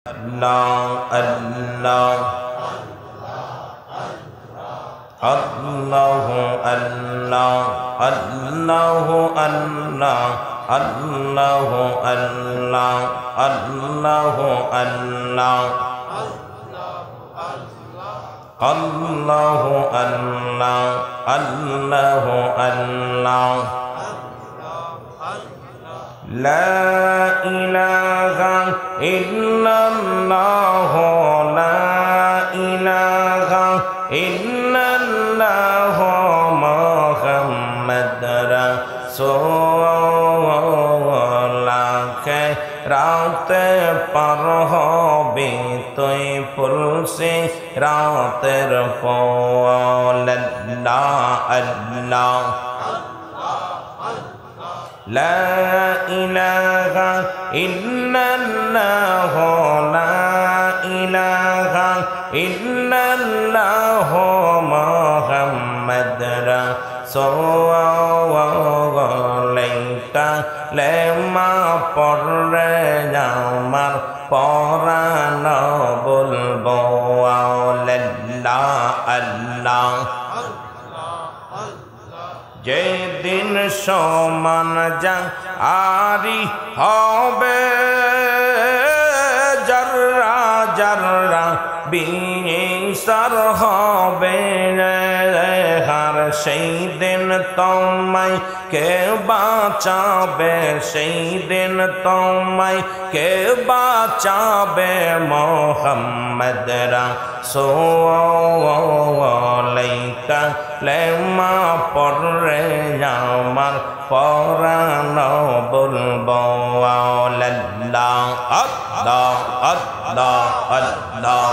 Allah Allah Allahu Allah Allahu Allah Allahu Allah Allahu Allah Allahu Allah Allahu Allah La ilaha illallah La ilaha illallah Muhammad Rasulullah ke রাতে পার হবে তুই ফুলসে রাতের ফল আল্লাহ আল্লাহ لا إله إلا الله لا إله إلا الله محمد رسول lemma পড়ে আমার পরানো বলবো আল্লাহ আল্লাহ যেদিন সমান যা আরি হবে জর্রা জর্রা বিসার হবে হার সেই দিন তোমায় কে বাঁচাবে সেই দিন তোমায় কে বাঁচাবে মোহাম্মদ রাসূলুল্লাহ লেমা পড়ে আমার পরানো বলবো আল্লাহ আল্লাহ আল্লাহ আল্লাহ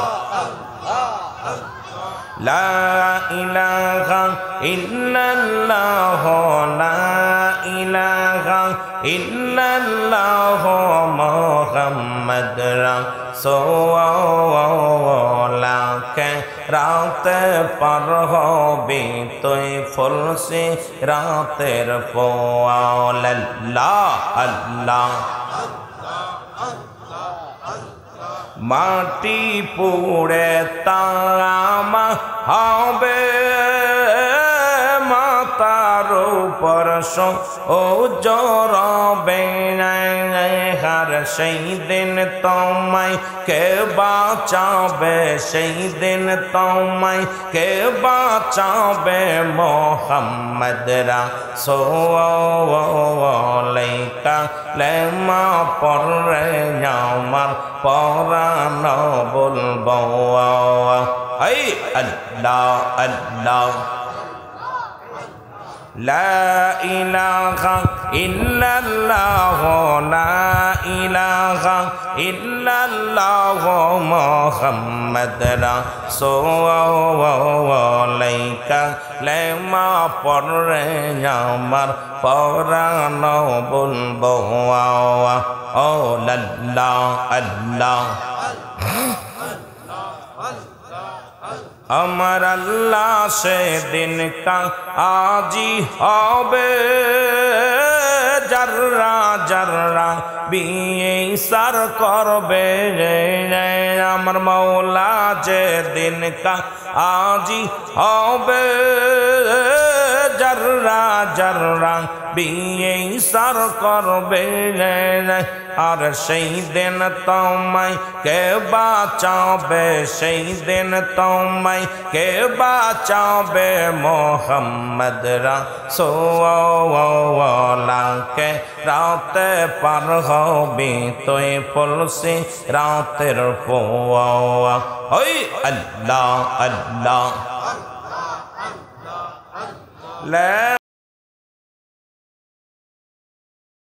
لا إله إلا الله لا إله إلا الله محمد رسولullah ke রাতে পার হবে তুই ফুলসে রাতের ফল আল্লাহ আল্লাহ মাটি পুড়ে তামা হবে মাতার উপর ও জরবে হার সেই দিন তোমায় কে বাঁচাবে সেই দিন তোমায় কে বাঁচাবে মোহাম্মদ রাসূলুল্লাহ লেমা পড়ে আমার পরানো বলবো এই আল্লাহ আল্লাহ لا إله إلا الله لا إله إلا الله محمد رسولullah লেমা পড়ে আমার পরানো বলবো ও আল্লাহ আল্লাহ আমার আল্লাহ সেদিন কা আজি হবে জর্রা জর্রা বিচার করবে আমার মওলা যেদিন কা আজি হবে জর্রা জর্রা বিচার করবে আর সেই দিন তোমায় কে বাঁচাবে সেই দিন তোমায় কে বাঁচাবে মোহাম্মদ রাসূলুল্লাহ কে রাতে পার হবে তুই ফুলসে রাতের ফল ওই আল্লাহ আল্লাহ লা